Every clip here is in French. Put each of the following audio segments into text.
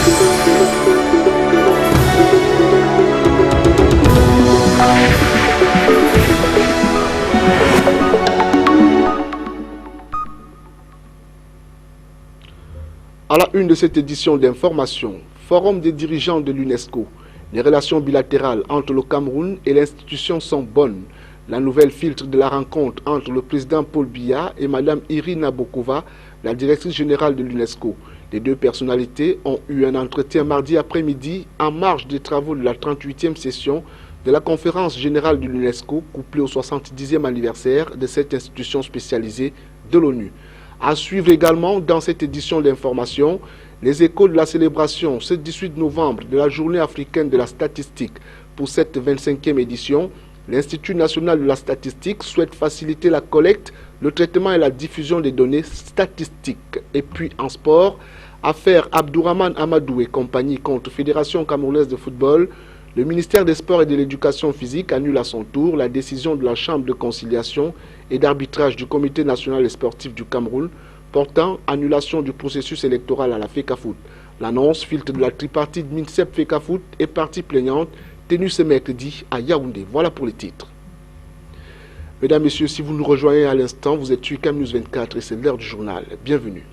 À la une de cette édition d'information, Forum des dirigeants de l'UNESCO. Les relations bilatérales entre le Cameroun et l'institution sont bonnes. La nouvelle filtre de la rencontre entre le président Paul Biya et Mme Irina Bokova, la directrice générale de l'UNESCO. Les deux personnalités ont eu un entretien mardi après-midi en marge des travaux de la 38e session de la conférence générale de l'UNESCO, couplée au 70e anniversaire de cette institution spécialisée de l'ONU. À suivre également dans cette édition d'information, les échos de la célébration ce 18 novembre de la Journée africaine de la statistique. Pour cette 25e édition, l'Institut national de la statistique souhaite faciliter la collecte, le traitement et la diffusion des données statistiques. Et puis en sport, affaire Abdourahmane Amadou et compagnie contre Fédération camerounaise de football, le ministère des Sports et de l'Éducation physique annule à son tour la décision de la Chambre de conciliation et d'arbitrage du Comité national et sportif du Cameroun portant annulation du processus électoral à la FECAFOOT. L'annonce filtre de la tripartite MINSEP-FECAFOOT et partie plaignante tenue ce mercredi à Yaoundé. Voilà pour les titres. Mesdames, Messieurs, si vous nous rejoignez à l'instant, vous êtes sur UCAM News 24 et c'est l'heure du journal. Bienvenue.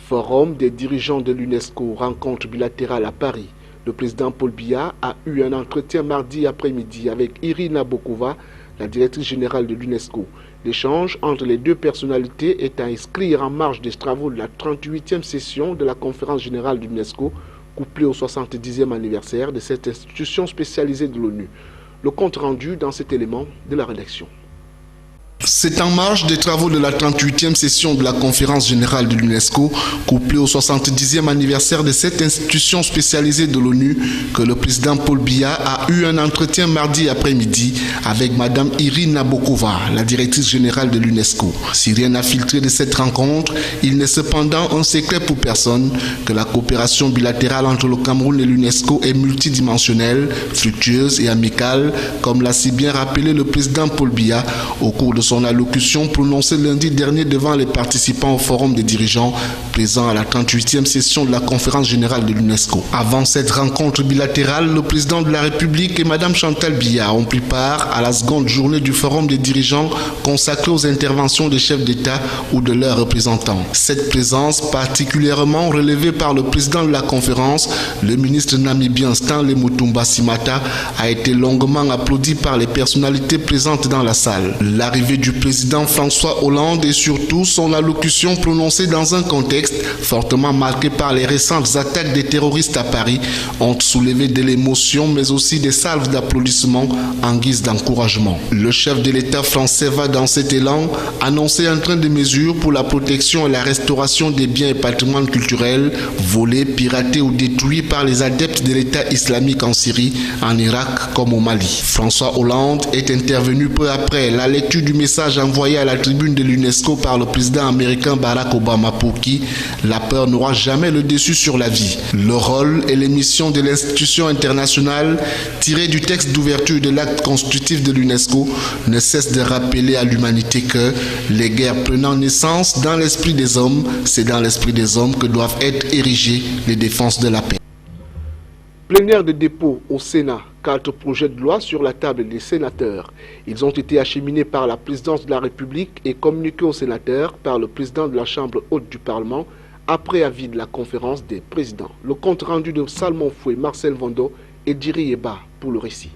Forum des dirigeants de l'UNESCO, rencontre bilatérale à Paris. Le président Paul Biya a eu un entretien mardi après-midi avec Irina Bokova, la directrice générale de l'UNESCO. L'échange entre les deux personnalités est à inscrire en marge des travaux de la 38e session de la conférence générale de l'UNESCO, couplée au 70e anniversaire de cette institution spécialisée de l'ONU. Le compte rendu dans cet élément de la rédaction. C'est en marge des travaux de la 38e session de la conférence générale de l'UNESCO, couplée au 70e anniversaire de cette institution spécialisée de l'ONU, que le président Paul Biya a eu un entretien mardi après-midi avec Mme Irina Bokova, la directrice générale de l'UNESCO. Si rien n'a filtré de cette rencontre, il n'est cependant un secret pour personne que la coopération bilatérale entre le Cameroun et l'UNESCO est multidimensionnelle, fructueuse et amicale, comme l'a si bien rappelé le président Paul Biya au cours de son allocution prononcée lundi dernier devant les participants au forum des dirigeants présents à la 38e session de la conférence générale de l'UNESCO. Avant cette rencontre bilatérale, le président de la République et Mme Chantal Biya ont pris part à la seconde journée du forum des dirigeants consacrée aux interventions des chefs d'État ou de leurs représentants. Cette présence particulièrement relevée par le président de la conférence, le ministre namibien Stanley Mutumba Simata, a été longuement applaudie par les personnalités présentes dans la salle. L'arrivée du président François Hollande et surtout son allocution prononcée dans un contexte fortement marqué par les récentes attaques des terroristes à Paris ont soulevé de l'émotion mais aussi des salves d'applaudissements en guise d'encouragement. Le chef de l'État français va dans cet élan annoncer un train de mesures pour la protection et la restauration des biens et patrimoines culturels volés, piratés ou détruits par les adeptes de l'État islamique en Syrie, en Irak comme au Mali. François Hollande est intervenu peu après la lecture du message envoyé à la tribune de l'UNESCO par le président américain Barack Obama pour qui la peur n'aura jamais le dessus sur la vie. Le rôle et les missions de l'institution internationale tirées du texte d'ouverture de l'acte constitutif de l'UNESCO ne cessent de rappeler à l'humanité que les guerres prenant naissance dans l'esprit des hommes, c'est dans l'esprit des hommes que doivent être érigées les défenses de la paix. Plénière de dépôt au Sénat, 4 projets de loi sur la table des sénateurs. Ils ont été acheminés par la présidence de la République et communiqués aux sénateurs par le président de la Chambre haute du Parlement après avis de la conférence des présidents. Le compte rendu de Salmon Fouet, Marcel Vando et Diri Eba pour le récit.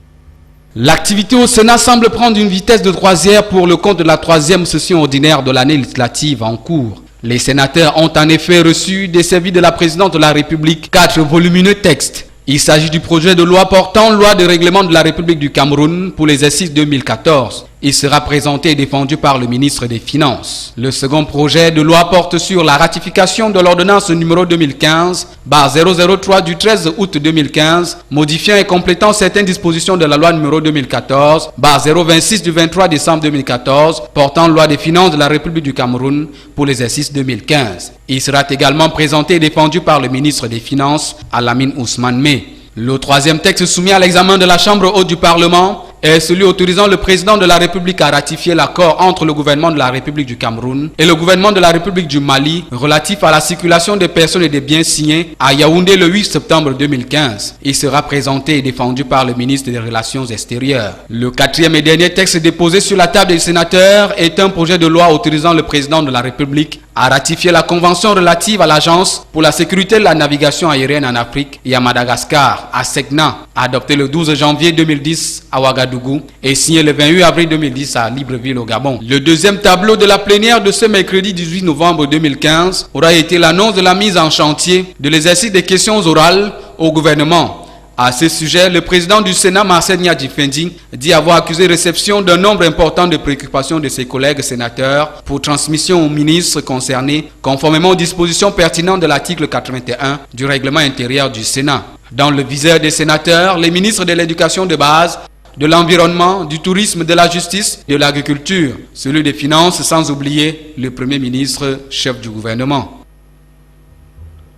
L'activité au Sénat semble prendre une vitesse de croisière pour le compte de la 3e session ordinaire de l'année législative en cours. Les sénateurs ont en effet reçu des services de la présidente de la République 4 volumineux textes. Il s'agit du projet de loi portant loi de règlement de la République du Cameroun pour l'exercice 2014. Il sera présenté et défendu par le ministre des Finances. Le second projet de loi porte sur la ratification de l'ordonnance numéro 2015-003 du 13 août 2015, modifiant et complétant certaines dispositions de la loi numéro 2014-026 du 23 décembre 2014, portant loi des finances de la République du Cameroun pour l'exercice 2015. Il sera également présenté et défendu par le ministre des Finances, Alamine Ousmane Meh. Le troisième texte soumis à l'examen de la Chambre haute du Parlement est celui autorisant le président de la République à ratifier l'accord entre le gouvernement de la République du Cameroun et le gouvernement de la République du Mali relatif à la circulation des personnes et des biens signé à Yaoundé le 8 septembre 2015. Il sera présenté et défendu par le ministre des Relations extérieures. Le quatrième et dernier texte déposé sur la table des sénateurs est un projet de loi autorisant le président de la République à ratifier la convention relative à l'Agence pour la sécurité de la navigation aérienne en Afrique et à Madagascar, à Segna, adopté le 12 janvier 2010 à Ouagadougou et signé le 28 avril 2010 à Libreville au Gabon. Le deuxième tableau de la plénière de ce mercredi 18 novembre 2015 aura été l'annonce de la mise en chantier de l'exercice des questions orales au gouvernement. À ce sujet, le président du Sénat, Marcel Nyadji Fendi, dit avoir accusé réception d'un nombre important de préoccupations de ses collègues sénateurs pour transmission aux ministres concernés, conformément aux dispositions pertinentes de l'article 81 du règlement intérieur du Sénat. Dans le viseur des sénateurs, les ministres de l'éducation de base, de l'environnement, du tourisme, de la justice, de l'agriculture, celui des finances, sans oublier le Premier ministre, chef du gouvernement.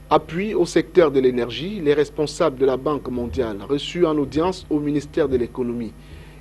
Appui au secteur de l'énergie, les responsables de la Banque mondiale reçus en audience au ministère de l'économie.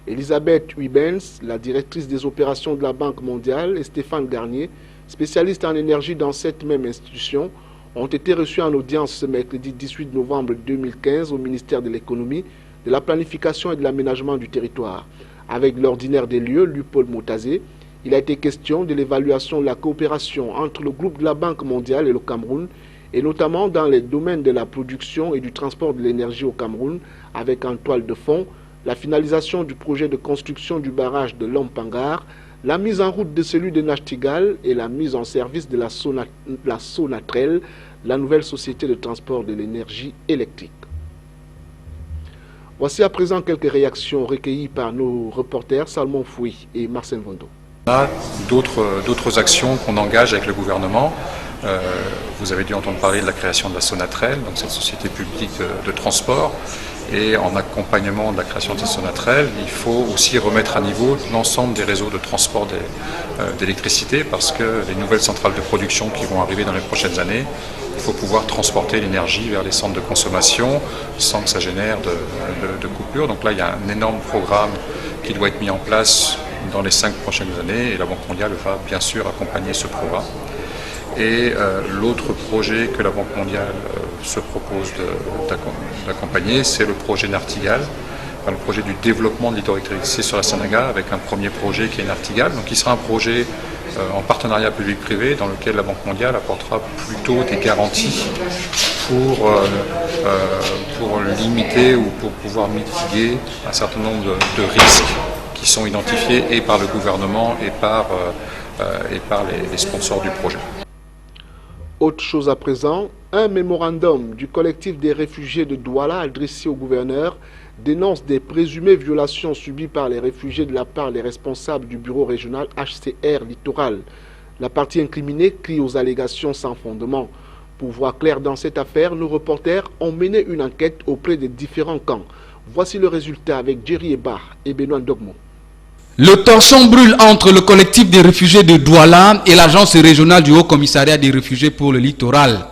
Elisabeth Huibens, la directrice des opérations de la Banque mondiale, et Stéphane Garnier, spécialiste en énergie dans cette même institution, ont été reçus en audience ce mercredi 18 novembre 2015 au ministère de l'économie, de la planification et de l'aménagement du territoire. Avec l'ordinaire des lieux, Lupaul Motazé, il a été question de l'évaluation de la coopération entre le groupe de la Banque mondiale et le Cameroun, et notamment dans les domaines de la production et du transport de l'énergie au Cameroun, avec en toile de fond la finalisation du projet de construction du barrage de Lompangar, la mise en route de celui de Nachtigal et la mise en service de la Sonatrel, la nouvelle société de transport de l'énergie électrique. Voici à présent quelques réactions recueillies par nos reporters Salmon Fouy et Marcel Vondo. On a d'autres actions qu'on engage avec le gouvernement. Vous avez dû entendre parler de la création de la Sonatrel, donc cette société publique de transport. Et en accompagnement de la création de cette Sonatrel, il faut aussi remettre à niveau l'ensemble des réseaux de transport d'électricité, parce que les nouvelles centrales de production qui vont arriver dans les prochaines années, il faut pouvoir transporter l'énergie vers les centres de consommation sans que ça génère de coupures. Donc là, il y a un énorme programme qui doit être mis en place dans les 5 prochaines années, et la Banque mondiale va bien sûr accompagner ce programme. Et l'autre projet que la Banque mondiale se propose d'accompagner, c'est le projet Nachtigal, le projet du développement de l'hydroélectricité sur la Sanaga, avec un premier projet qui est Nachtigal, donc qui sera un projet en partenariat public-privé dans lequel la Banque mondiale apportera plutôt des garanties pour limiter ou pour pouvoir mitiguer un certain nombre de risques qui sont identifiés et par le gouvernement et par les sponsors du projet. Autre chose à présent, un mémorandum du collectif des réfugiés de Douala adressé au gouverneur dénonce des présumées violations subies par les réfugiés de la part des responsables du bureau régional HCR Littoral. La partie incriminée crie aux allégations sans fondement. Pour voir clair dans cette affaire, nos reporters ont mené une enquête auprès des différents camps. Voici le résultat avec Jerry Eba et Benoît Dogmo. Le torchon brûle entre le collectif des réfugiés de Douala et l'agence régionale du Haut-Commissariat des réfugiés pour le littoral.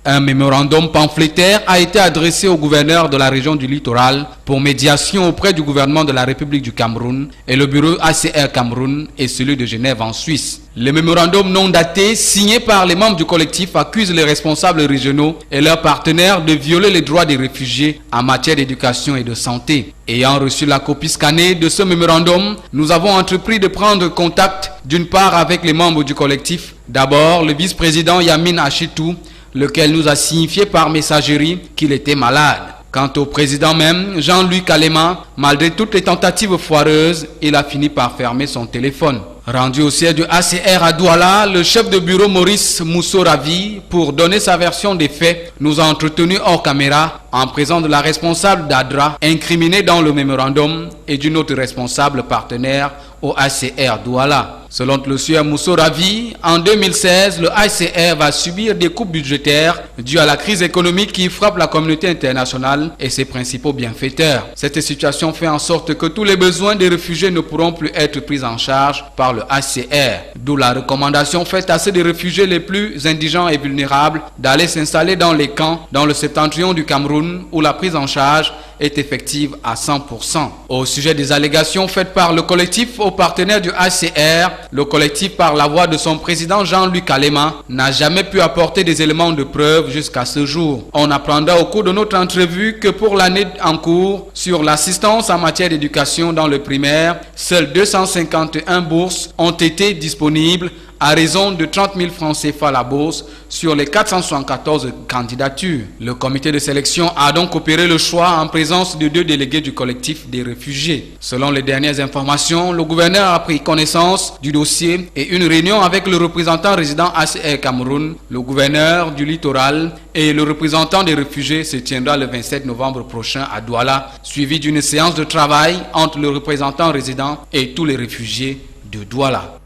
Un mémorandum pamphlétaire a été adressé au gouverneur de la région du littoral pour médiation auprès du gouvernement de la République du Cameroun et le bureau ACR Cameroun et celui de Genève en Suisse. Le mémorandum non daté, signé par les membres du collectif, accuse les responsables régionaux et leurs partenaires de violer les droits des réfugiés en matière d'éducation et de santé. Ayant reçu la copie scannée de ce mémorandum, nous avons entrepris de prendre contact d'une part avec les membres du collectif. D'abord, le vice-président Yamin Achitou, lequel nous a signifié par messagerie qu'il était malade. Quant au président même, Jean-Luc Alema, malgré toutes les tentatives foireuses, il a fini par fermer son téléphone. Rendu au siège du ACR à Douala, le chef de bureau Maurice Moussoravi, pour donner sa version des faits, nous a entretenus hors caméra en présence de la responsable d'ADRA, incriminée dans le mémorandum, et d'une autre responsable partenaire au ACR Douala. Selon le sieur Mousso Ravi, en 2016, le HCR va subir des coupes budgétaires dues à la crise économique qui frappe la communauté internationale et ses principaux bienfaiteurs. Cette situation fait en sorte que tous les besoins des réfugiés ne pourront plus être pris en charge par le HCR. D'où la recommandation faite à ceux des réfugiés les plus indigents et vulnérables d'aller s'installer dans les camps dans le septentrion du Cameroun où la prise en charge est effective à 100%. Au sujet des allégations faites par le collectif aux partenaires du HCR, le collectif, par la voix de son président Jean-Luc Alema, n'a jamais pu apporter des éléments de preuve jusqu'à ce jour. On apprendra au cours de notre entrevue que pour l'année en cours, sur l'assistance en matière d'éducation dans le primaire, seules 251 bourses ont été disponibles à raison de 30 000 francs CFA la bourse sur les 474 candidatures. Le comité de sélection a donc opéré le choix en présence de 2 délégués du collectif des réfugiés. Selon les dernières informations, le gouverneur a pris connaissance du dossier et une réunion avec le représentant résident HCR Cameroun, le gouverneur du littoral et le représentant des réfugiés se tiendra le 27 novembre prochain à Douala, suivi d'une séance de travail entre le représentant résident et tous les réfugiés de Douala.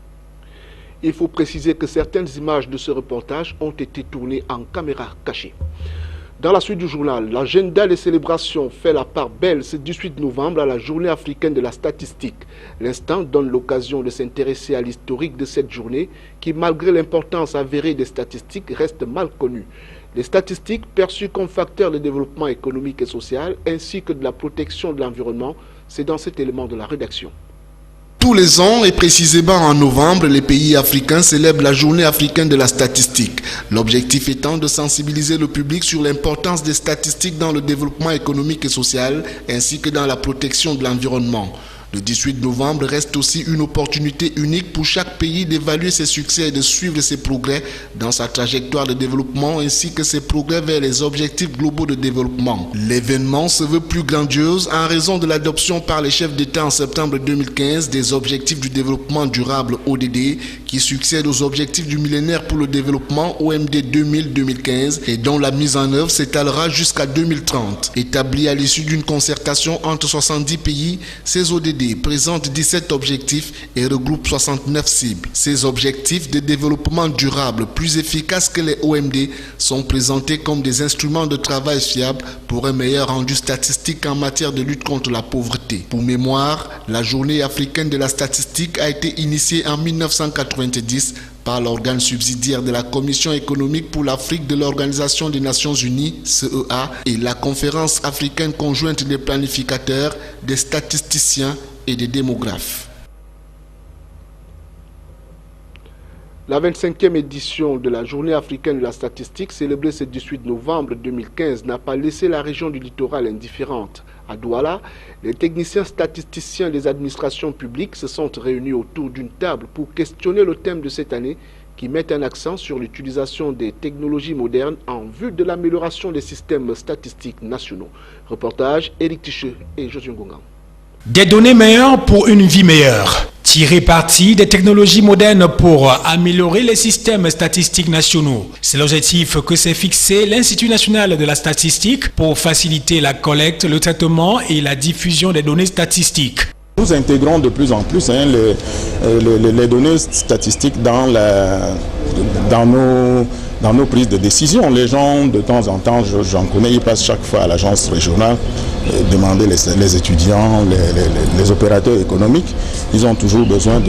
Il faut préciser que certaines images de ce reportage ont été tournées en caméra cachée. Dans la suite du journal, l'agenda des célébrations fait la part belle ce 18 novembre à la Journée africaine de la statistique. L'instant donne l'occasion de s'intéresser à l'historique de cette journée qui, malgré l'importance avérée des statistiques, reste mal connue. Les statistiques, perçues comme facteurs de développement économique et social, ainsi que de la protection de l'environnement, c'est dans cet élément de la rédaction. Tous les ans, et précisément en novembre, les pays africains célèbrent la Journée africaine de la statistique. L'objectif étant de sensibiliser le public sur l'importance des statistiques dans le développement économique et social, ainsi que dans la protection de l'environnement. Le 18 novembre reste aussi une opportunité unique pour chaque pays d'évaluer ses succès et de suivre ses progrès dans sa trajectoire de développement ainsi que ses progrès vers les objectifs globaux de développement. L'événement se veut plus grandiose en raison de l'adoption par les chefs d'État en septembre 2015 des objectifs du développement durable ODD qui succèdent aux objectifs du millénaire pour le développement OMD 2000-2015 et dont la mise en œuvre s'étalera jusqu'à 2030. Établi à l'issue d'une concertation entre 70 pays, ces ODD présente 17 objectifs et regroupe 69 cibles. Ces objectifs de développement durable plus efficaces que les OMD sont présentés comme des instruments de travail fiables pour un meilleur rendu statistique en matière de lutte contre la pauvreté. Pour mémoire, la Journée africaine de la statistique a été initiée en 1990 par l'organe subsidiaire de la Commission économique pour l'Afrique de l'Organisation des Nations Unies, CEA, et la Conférence africaine conjointe des planificateurs, des statisticiens et des démographes. La 25e édition de la Journée africaine de la statistique, célébrée ce 18 novembre 2015, n'a pas laissé la région du littoral indifférente. À Douala, les techniciens statisticiens des administrations publiques se sont réunis autour d'une table pour questionner le thème de cette année qui met un accent sur l'utilisation des technologies modernes en vue de l'amélioration des systèmes statistiques nationaux. Reportage Éric Ticheux et Josué Ngongan. Des données meilleures pour une vie meilleure. Tirer parti des technologies modernes pour améliorer les systèmes statistiques nationaux. C'est l'objectif que s'est fixé l'Institut national de la statistique pour faciliter la collecte, le traitement et la diffusion des données statistiques. Nous intégrons de plus en plus les données statistiques dans nos prises de décision. Les gens, de temps en temps, j'en connais, ils passent chaque fois à l'agence régionale, demander les étudiants, les opérateurs économiques. Ils ont toujours besoin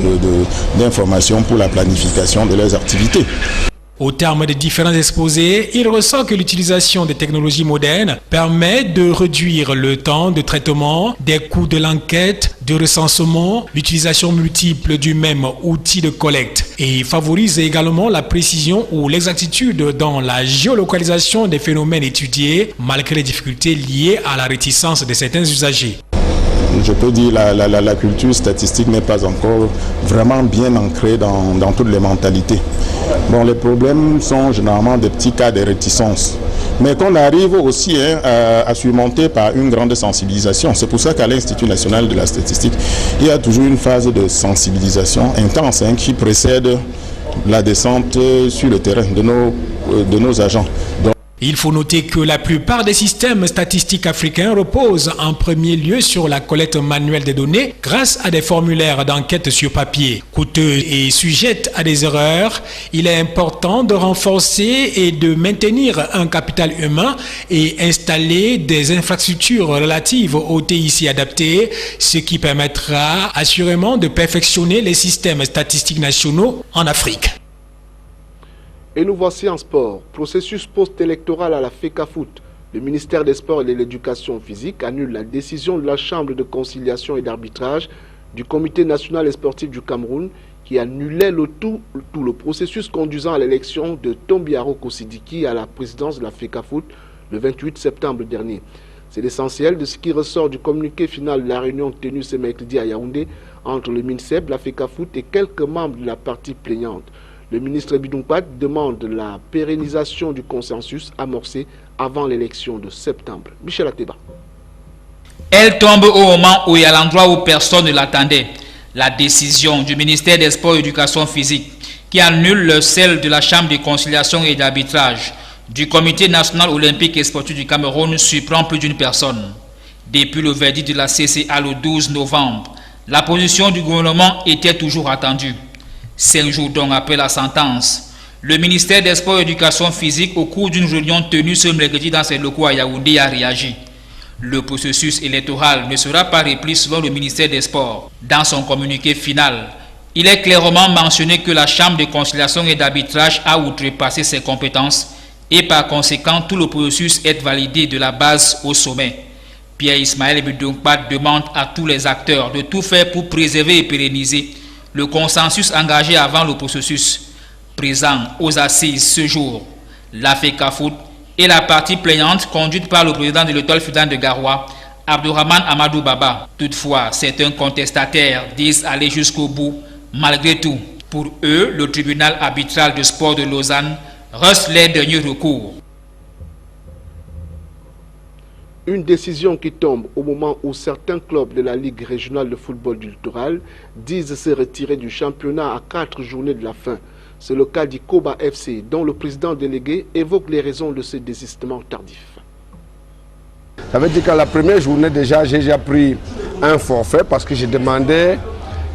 d'informations pour la planification de leurs activités. Au terme des différents exposés, il ressort que l'utilisation des technologies modernes permet de réduire le temps de traitement, des coûts de l'enquête, de recensement, l'utilisation multiple du même outil de collecte et favorise également la précision ou l'exactitude dans la géolocalisation des phénomènes étudiés malgré les difficultés liées à la réticence de certains usagers. Je peux dire que la culture statistique n'est pas encore vraiment bien ancrée dans toutes les mentalités. Bon, les problèmes sont généralement des petits cas de réticence, mais qu'on arrive aussi à surmonter par une grande sensibilisation. C'est pour ça qu'à l'Institut national de la statistique, il y a toujours une phase de sensibilisation intense qui précède la descente sur le terrain de nos agents. Il faut noter que la plupart des systèmes statistiques africains reposent en premier lieu sur la collecte manuelle des données grâce à des formulaires d'enquête sur papier. Coûteux et sujettes à des erreurs, il est important de renforcer et de maintenir un capital humain et installer des infrastructures relatives au TIC adaptées, ce qui permettra assurément de perfectionner les systèmes statistiques nationaux en Afrique. Et nous voici en sport. Processus post-électoral à la FECAFOOT. Le ministère des Sports et de l'Éducation physique annule la décision de la Chambre de conciliation et d'arbitrage du Comité national et sportif du Cameroun qui annulait tout le processus conduisant à l'élection de Tombiaro Kossidiki à la présidence de la FECAFOOT le 28 septembre dernier. C'est l'essentiel de ce qui ressort du communiqué final de la réunion tenue ce mercredi à Yaoundé entre le MINSEP, la FECAFOOT et quelques membres de la partie plaignante. Le ministre Bidoumpad demande la pérennisation du consensus amorcé avant l'élection de septembre. Michel Ateba. Elle tombe au moment où et à l'endroit où personne ne l'attendait. La décision du ministère des Sports et de l'Éducation physique qui annule celle de la Chambre de conciliation et d'arbitrage du Comité national olympique et sportif du Cameroun surprend plus d'une personne. Depuis le verdict de la CCA le 12 novembre, la position du gouvernement était toujours attendue. 5 jours donc après la sentence, le ministère des Sports et de l'Éducation physique, au cours d'une réunion tenue ce mercredi dans ses locaux à Yaoundé, a réagi. Le processus électoral ne sera pas repris selon le ministère des Sports. Dans son communiqué final, il est clairement mentionné que la Chambre de conciliation et d'arbitrage a outrepassé ses compétences et par conséquent tout le processus est validé de la base au sommet. Pierre Ismaël Bidoumpad demande à tous les acteurs de tout faire pour préserver et pérenniser le consensus engagé avant le processus. Présent aux assises ce jour, la FECAFOOT et la partie plaignante conduite par le président de l'étoile filante de Garoua, Abdourahmane Amadou Baba. Toutefois, certains contestataires disent aller jusqu'au bout malgré tout. Pour eux, le tribunal arbitral de sport de Lausanne reste leur dernier recours. Une décision qui tombe au moment où certains clubs de la Ligue régionale de football du littoral disent se retirer du championnat à 4 journées de la fin. C'est le cas d'Ikoba FC, dont le président délégué évoque les raisons de ce désistement tardif. Ça veut dire qu'à la première journée déjà, j'ai déjà pris un forfait parce que j'ai demandé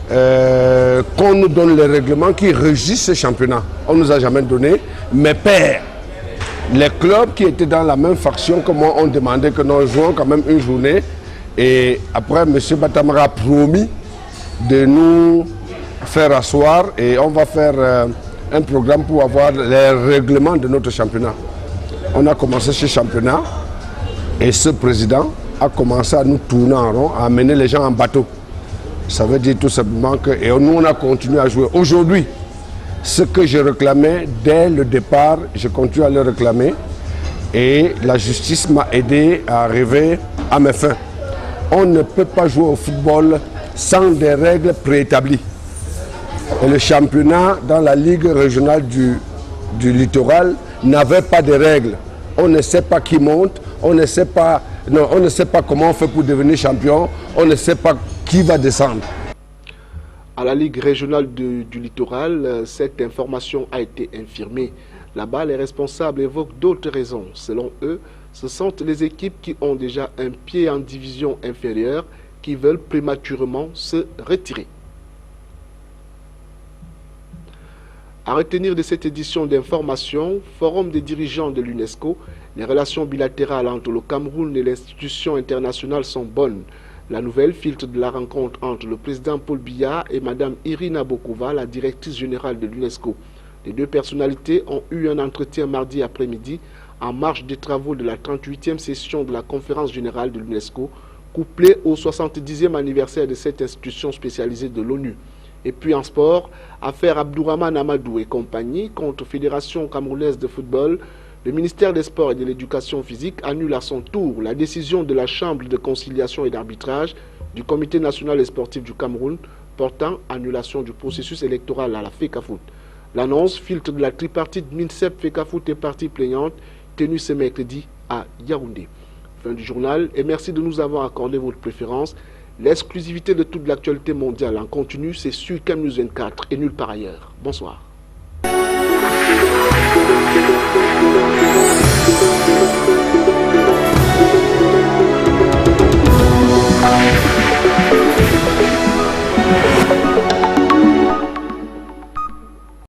qu'on nous donne les règlements qui régissent ce championnat. On ne nous a jamais donné, mais les clubs qui étaient dans la même faction que moi ont demandé que nous jouions quand même une journée. Et après, M. Batamara a promis de nous faire asseoir et on va faire un programme pour avoir les règlements de notre championnat. On a commencé ce championnat et ce président a commencé à nous tourner en rond, à amener les gens en bateau. Ça veut dire tout simplement que nous on a continué à jouer. Aujourd'hui, ce que je réclamais dès le départ, je continue à le réclamer et la justice m'a aidé à arriver à mes fins. On ne peut pas jouer au football sans des règles préétablies. Et le championnat dans la Ligue régionale du littoral n'avait pas de règles. On ne sait pas qui monte, on ne sait pas comment on fait pour devenir champion, on ne sait pas qui va descendre. À la Ligue régionale du littoral, cette information a été infirmée. Là-bas, les responsables évoquent d'autres raisons. Selon eux, ce sont les équipes qui ont déjà un pied en division inférieure qui veulent prématurément se retirer. À retenir de cette édition d'information, Forum des dirigeants de l'UNESCO, les relations bilatérales entre le Cameroun et l'institution internationale sont bonnes. La nouvelle filtre de la rencontre entre le président Paul Biya et Mme Irina Bokova, la directrice générale de l'UNESCO. Les deux personnalités ont eu un entretien mardi après-midi en marge des travaux de la 38e session de la conférence générale de l'UNESCO, couplée au 70e anniversaire de cette institution spécialisée de l'ONU. Et puis en sport, affaire Abdourahmane Amadou et compagnie contre Fédération camerounaise de football, le ministère des Sports et de l'Éducation physique annule à son tour la décision de la Chambre de conciliation et d'arbitrage du Comité national et sportif du Cameroun portant annulation du processus électoral à la FECAFOOT. L'annonce filtre de la tripartite MINSEP, FECAFOOT et partie plaignante tenue ce mercredi à Yaoundé. Fin du journal et merci de nous avoir accordé votre préférence. L'exclusivité de toute l'actualité mondiale en continu, c'est sur CamNews 24 et nulle part ailleurs. Bonsoir.